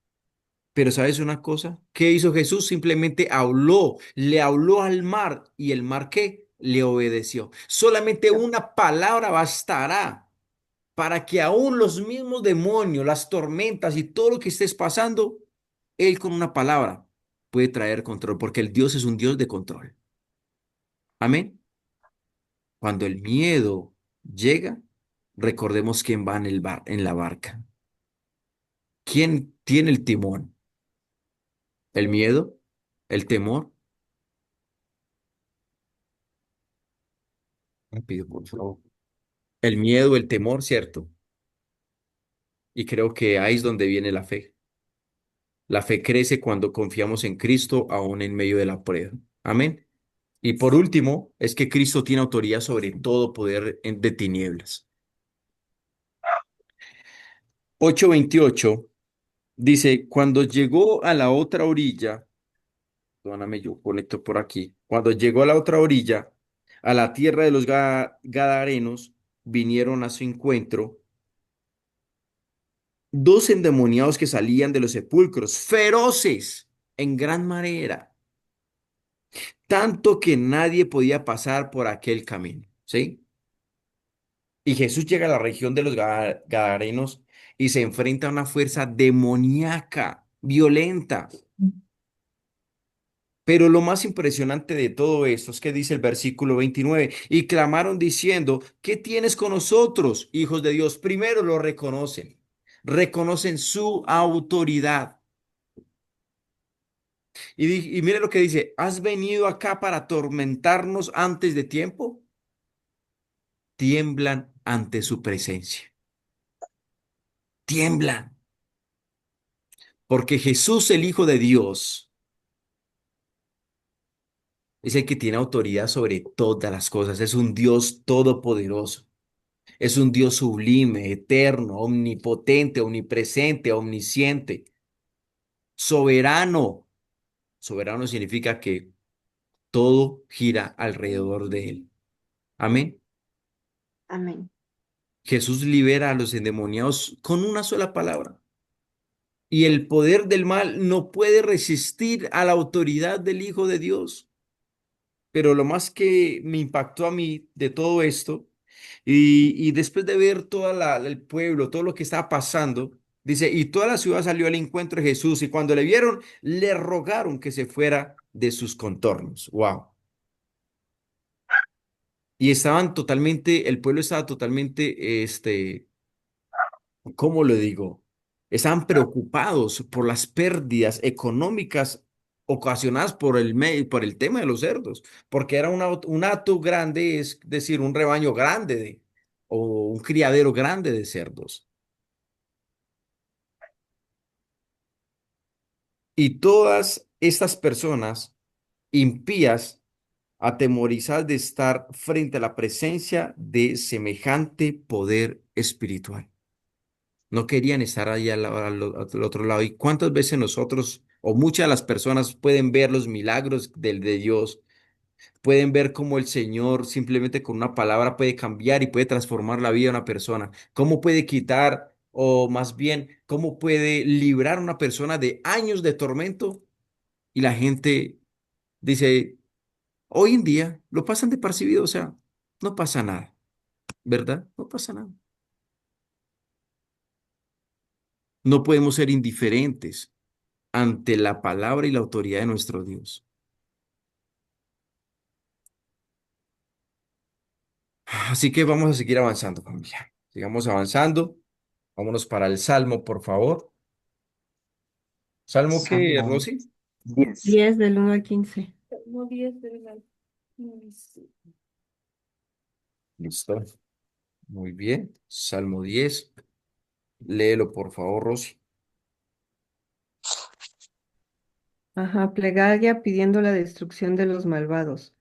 Pero ¿sabes una cosa? ¿Qué hizo Jesús? Simplemente habló, le habló al mar y el mar ¿qué? Le obedeció. Solamente una palabra bastará para que aún los mismos demonios, las tormentas y todo lo que estés pasando, Él con una palabra puede traer control, porque el Dios es un Dios de control. Amén. Cuando el miedo llega, recordemos quién va en la barca. ¿Quién tiene el timón? ¿El miedo? ¿El temor? Rápido, por favor. El miedo, el temor, ¿cierto? Y creo que ahí es donde viene la fe. La fe crece cuando confiamos en Cristo aún en medio de la prueba. Amén. Y por último, es que Cristo tiene autoridad sobre todo poder de tinieblas. 8:28 dice, cuando llegó a la otra orilla, perdóname, yo conecto por aquí, cuando llegó a la otra orilla, a la tierra de los Gadarenos, vinieron a su encuentro dos endemoniados que salían de los sepulcros, feroces en gran manera, tanto que nadie podía pasar por aquel camino, ¿sí? Y Jesús llega a la región de los Gadarenos y se enfrenta a una fuerza demoníaca, violenta. Pero lo más impresionante de todo esto es que dice el versículo 29, y clamaron diciendo, ¿qué tienes con nosotros, hijos de Dios? Primero lo reconocen, reconocen su autoridad. Y mire lo que dice, ¿has venido acá para atormentarnos antes de tiempo? Tiemblan ante su presencia, tiemblan, porque Jesús, el Hijo de Dios, es el que tiene autoridad sobre todas las cosas, es un Dios todopoderoso, es un Dios sublime, eterno, omnipotente, omnipresente, omnisciente, soberano. Soberano significa que todo gira alrededor de él. Amén. Amén. Jesús libera a los endemoniados con una sola palabra. Y el poder del mal no puede resistir a la autoridad del Hijo de Dios. Pero lo más que me impactó a mí de todo esto, y después de ver el pueblo, todo lo que estaba pasando, dice, y toda la ciudad salió al encuentro de Jesús, y cuando le vieron, le rogaron que se fuera de sus contornos. Wow. Y estaban totalmente, el pueblo estaba totalmente, ¿cómo lo digo? Estaban preocupados por las pérdidas económicas ocasionadas por el tema de los cerdos, porque era un hato grande, es decir, un rebaño grande o un criadero grande de cerdos. Y todas estas personas impías atemorizadas de estar frente a la presencia de semejante poder espiritual. No querían estar ahí al otro lado. ¿Y cuántas veces nosotros o muchas de las personas pueden ver los milagros de Dios? Pueden ver cómo el Señor simplemente con una palabra puede cambiar y puede transformar la vida de una persona. Cómo puede quitar, o más bien, cómo puede librar a una persona de años de tormento. Y la gente dice, hoy en día lo pasan desapercibido, o sea, no pasa nada, ¿verdad? No pasa nada. No podemos ser indiferentes ante la palabra y la autoridad de nuestro Dios. Así que vamos a seguir avanzando, familia. Sigamos avanzando. Vámonos para el Salmo, por favor. ¿Salmo qué, Salmo Rosy? 10. 10 del 1 al 15. No 10 de la 15. Listo. Muy bien. Salmo 10. Léelo, por favor, Rosy. Ajá, plegaria pidiendo la destrucción de los malvados.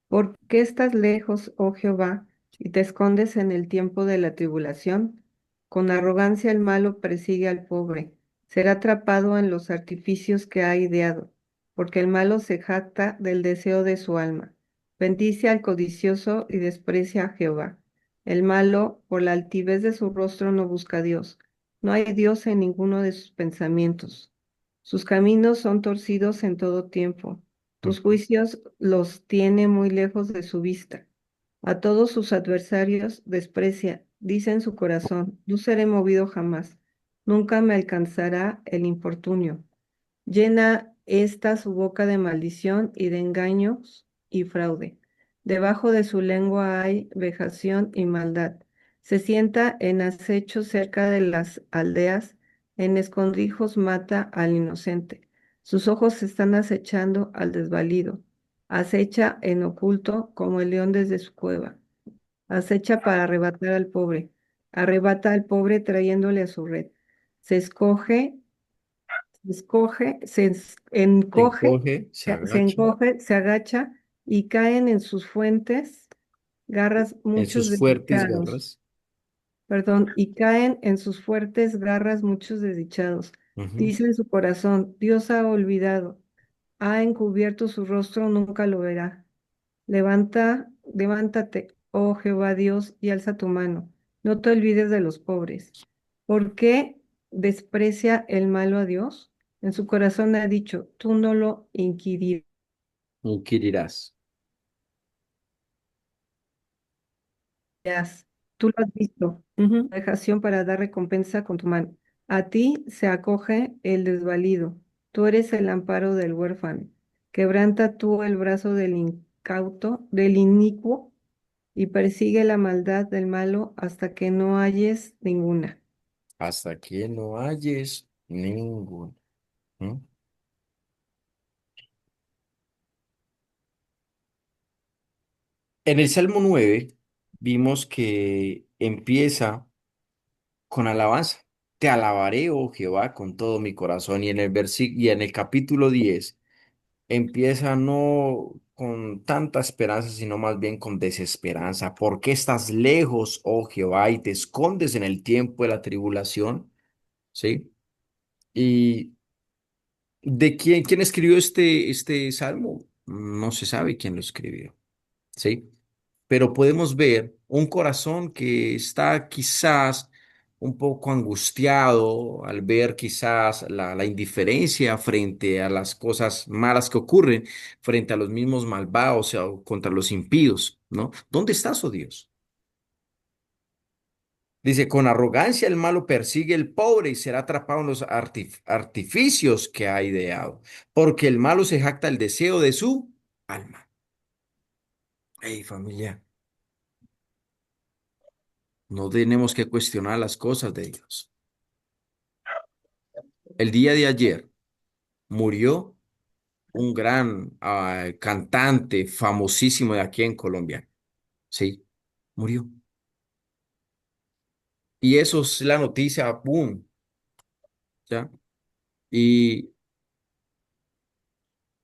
¿Por qué estás lejos, oh Jehová, y te escondes en el tiempo de la tribulación? Con arrogancia el malo persigue al pobre, será atrapado en los artificios que ha ideado, porque el malo se jacta del deseo de su alma. Bendice al codicioso y desprecia a Jehová. El malo, por la altivez de su rostro, no busca a Dios. No hay Dios en ninguno de sus pensamientos. Sus caminos son torcidos en todo tiempo. Tus Ujú. juicios los tiene muy lejos de su vista. A todos sus adversarios desprecia, dice en su corazón, no seré movido jamás, nunca me alcanzará el infortunio. Llena esta su boca de maldición y de engaños y fraude. Debajo de su lengua hay vejación y maldad. Se sienta en acecho cerca de las aldeas, en escondrijos mata al inocente. Sus ojos están acechando al desvalido. Acecha en oculto como el león desde su cueva. Acecha para arrebatar al pobre. Arrebata al pobre trayéndole a su red. Se escoge Se encoge, encoge, se se agacha. encoge, se agacha y caen en sus fuentes garras En muchos sus fuertes desdichados, garras. perdón, y caen en sus fuertes garras muchos desdichados. Ujú. Dice en su corazón, Dios ha olvidado, ha encubierto su rostro, nunca lo verá. Levántate, oh Jehová Dios, y alza tu mano. No te olvides de los pobres. ¿Por qué desprecia el malo a Dios? En su corazón ha dicho, tú no lo inquirirás. Inquirirás. Tú lo has visto. Ujú. Dejación para dar recompensa con tu mano. A ti se acoge el desvalido. Tú eres el amparo del huérfano. Quebranta tú el brazo del incauto, del inicuo, y persigue la maldad del malo hasta que no halles ninguna. Hasta que no halles ninguno. ¿Mm? En el Salmo 9 vimos que empieza con alabanza. Te alabaré, oh Jehová, con todo mi corazón. Y en el capítulo 10 empieza no con tanta esperanza, sino más bien con desesperanza. ¿Por qué estás lejos, oh Jehová, y te escondes en el tiempo de la tribulación? ¿Sí? ¿Y de quién escribió este salmo? No se sabe quién lo escribió. ¿Sí? Pero podemos ver un corazón que está quizás un poco angustiado al ver quizás la indiferencia frente a las cosas malas que ocurren, frente a los mismos malvados o contra los impíos, ¿no? ¿Dónde estás, oh Dios? Dice, con arrogancia el malo persigue al pobre y será atrapado en los artificios que ha ideado, porque el malo se jacta el deseo de su alma. Hey, familia. No tenemos que cuestionar las cosas de Dios. El día de ayer murió un gran cantante famosísimo de aquí en Colombia. Sí, murió. Y eso es la noticia, boom, ¿ya? Y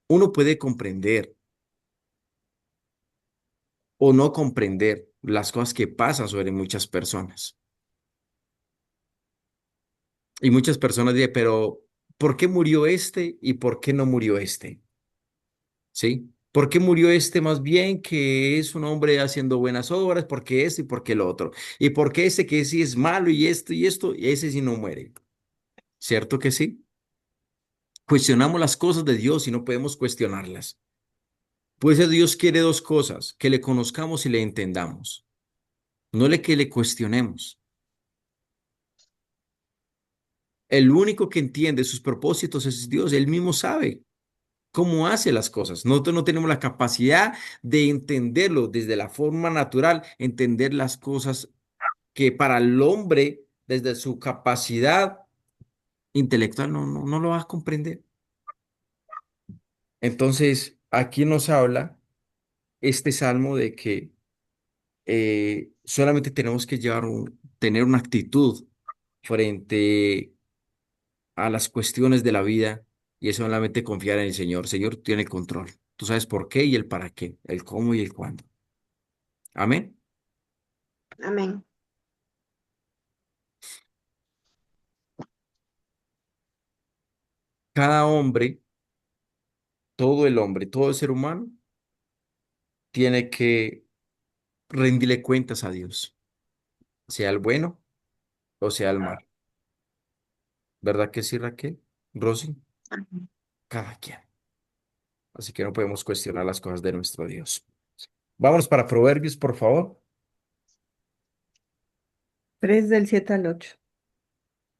uno puede comprender o no comprender las cosas que pasan sobre muchas personas. Y muchas personas dicen, pero ¿por qué murió este y por qué no murió este? ¿Sí? ¿Por qué murió este más bien que es un hombre haciendo buenas obras? ¿Por qué este y por qué el otro? ¿Y por qué este que sí es malo y esto, y ese sí no muere? ¿Cierto que sí? Cuestionamos las cosas de Dios y no podemos cuestionarlas. Pues Dios quiere dos cosas, que le conozcamos y le entendamos, no le que le cuestionemos. El único que entiende sus propósitos es Dios, él mismo sabe cómo hace las cosas. Nosotros no tenemos la capacidad de entenderlo desde la forma natural, entender las cosas que para el hombre, desde su capacidad intelectual, no lo va a comprender. Entonces, aquí nos habla este salmo de que solamente tenemos que tener una actitud frente a las cuestiones de la vida y es solamente confiar en el Señor. El Señor tiene el control. Tú sabes por qué y el para qué, el cómo y el cuándo. Amén. Amén. Cada hombre, todo el hombre, todo el ser humano tiene que rendirle cuentas a Dios, sea el bueno o sea el mal. ¿Verdad que sí, Raquel? Rosy, Amén. cada quien. Así que no podemos cuestionar las cosas de nuestro Dios. Vámonos para Proverbios, por favor. 3 del 7 al 8.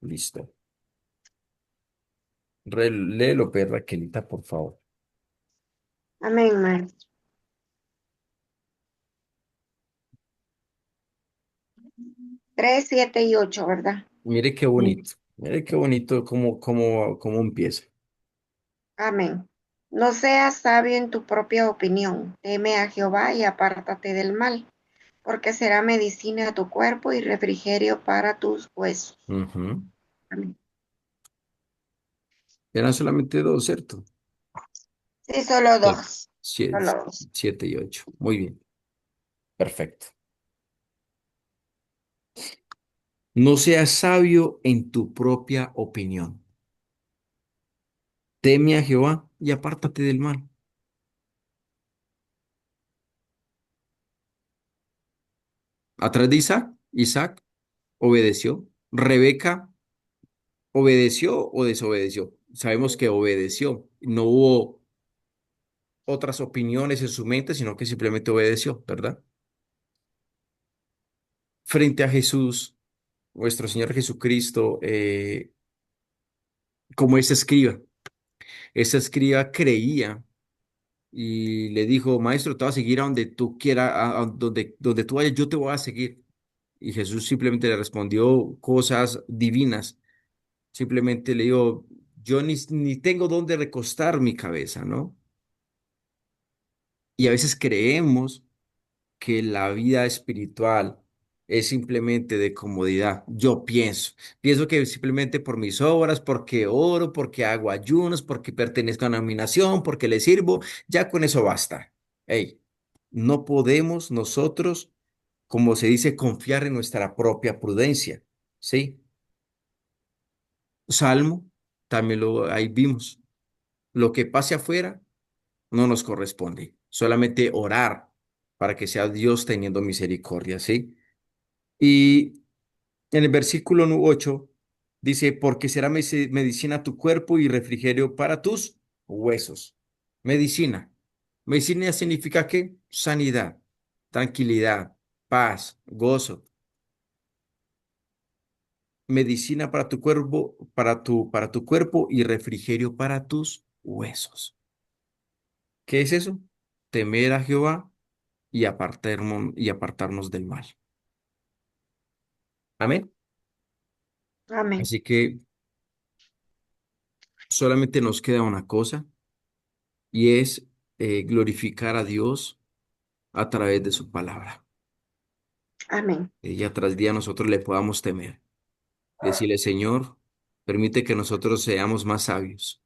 Listo. Léelo, pues, Raquelita, por favor. Amén, maestro. 3, 7 y 8, ¿verdad? Sí. Mire qué bonito cómo empieza. Amén. No seas sabio en tu propia opinión. Teme a Jehová y apártate del mal, porque será medicina a tu cuerpo y refrigerio para tus huesos. Ujú. Amén. Eran solamente dos, ¿cierto? Sí, solo Sí. dos. Siete, Solo dos. 7 y 8. Muy bien, perfecto. No seas sabio en tu propia opinión. Teme a Jehová y apártate del mal. Atrás de Isaac obedeció. Rebeca obedeció o desobedeció. Sabemos que obedeció. No hubo otras opiniones en su mente, sino que simplemente obedeció, ¿verdad? Frente a Jesús, nuestro Señor Jesucristo, como ese escriba creía y le dijo, maestro, te voy a seguir a donde tú quieras, donde tú vayas, yo te voy a seguir. Y Jesús simplemente le respondió cosas divinas. Simplemente le dijo, yo ni tengo dónde recostar mi cabeza, ¿no? Y a veces creemos que la vida espiritual es simplemente de comodidad. Yo pienso que simplemente por mis obras, porque oro, porque hago ayunos, porque pertenezco a una denominación, porque le sirvo, ya con eso basta. Hey, no podemos nosotros, como se dice, confiar en nuestra propia prudencia, ¿sí? Salmo, también ahí vimos, lo que pase afuera no nos corresponde, solamente orar para que sea Dios teniendo misericordia, ¿sí? Y en el versículo 8 dice, porque será medicina tu cuerpo y refrigerio para tus huesos. Medicina. Medicina significa ¿qué? Sanidad, tranquilidad, paz, gozo. Medicina para tu cuerpo, para tu cuerpo y refrigerio para tus huesos. ¿Qué es eso? Temer a Jehová y apartarnos del mal. Amén. Amén. Así que solamente nos queda una cosa y es glorificar a Dios a través de su palabra. Amén. Día tras día nosotros le podamos temer. Decirle, Señor, permite que nosotros seamos más sabios.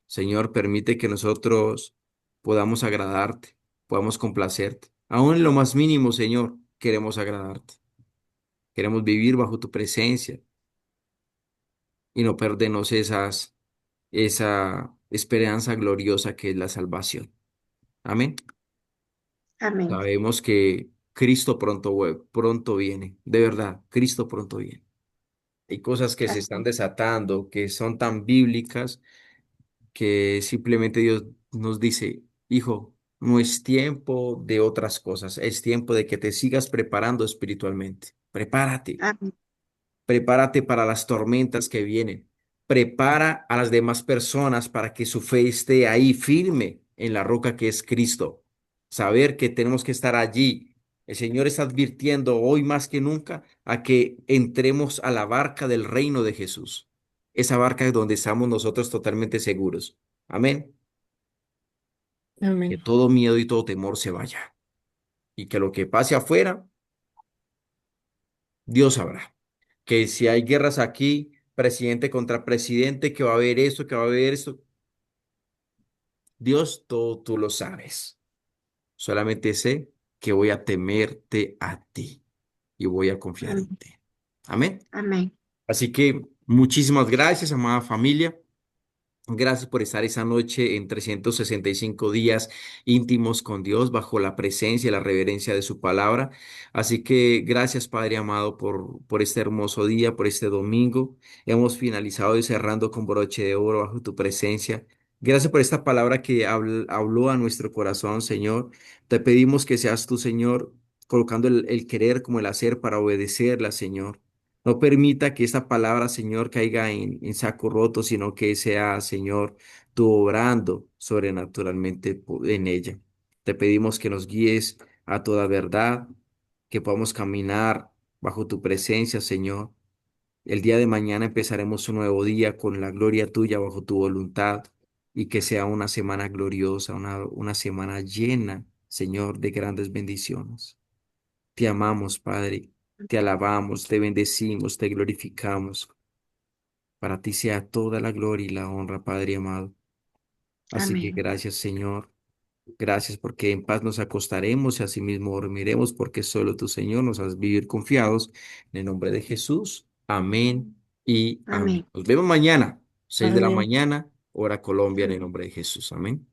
Señor, permite que nosotros podamos agradarte, podamos complacerte. Aún en lo más mínimo, Señor, queremos agradarte. Queremos vivir bajo tu presencia y no perdernos esa esperanza gloriosa que es la salvación. Amén. Amén. Sabemos que Cristo pronto viene. De verdad, Cristo pronto viene. Hay cosas que se están Amén. desatando, que son tan bíblicas, que simplemente Dios nos dice, hijo, no es tiempo de otras cosas, es tiempo de que te sigas preparando espiritualmente. Prepárate. Amén. Prepárate para las tormentas que vienen. Prepara a las demás personas para que su fe esté ahí firme en la roca que es Cristo. Saber que tenemos que estar allí. El Señor está advirtiendo hoy más que nunca a que entremos a la barca del reino de Jesús. Esa barca es donde estamos nosotros totalmente seguros. Amén. Que Amén. todo miedo y todo temor se vaya. Y que lo que pase afuera, Dios sabrá. Que si hay guerras aquí, presidente contra presidente, que va a haber esto, que va a haber esto, Dios, todo tú lo sabes. Solamente sé que voy a temerte a ti y voy a confiar en Amén. ti. Amén. Amén. Así que muchísimas gracias, amada familia. Gracias por estar esa noche en 365 días íntimos con Dios bajo la presencia y la reverencia de su palabra. Así que gracias, Padre amado, por este hermoso día, por este domingo. Hemos finalizado y cerrando con broche de oro bajo tu presencia. Gracias por esta palabra que habló a nuestro corazón, Señor. Te pedimos que seas tú, Señor, colocando el querer como el hacer para obedecerla, Señor. No permita que esta palabra, Señor, caiga en saco roto, sino que sea, Señor, tú obrando sobrenaturalmente en ella. Te pedimos que nos guíes a toda verdad, que podamos caminar bajo tu presencia, Señor. El día de mañana empezaremos un nuevo día con la gloria tuya bajo tu voluntad y que sea una semana gloriosa, una semana llena, Señor, de grandes bendiciones. Te amamos, Padre, te alabamos, te bendecimos, te glorificamos. Para ti sea toda la gloria y la honra, Padre amado. Así que Amén. gracias, Señor. Gracias porque en paz nos acostaremos y asimismo dormiremos porque solo tu, Señor, nos has vivir confiados. En el nombre de Jesús. Amén y amén. Amén. Nos vemos mañana, 6 de la Amén. mañana, hora Colombia, en el nombre de Jesús. Amén.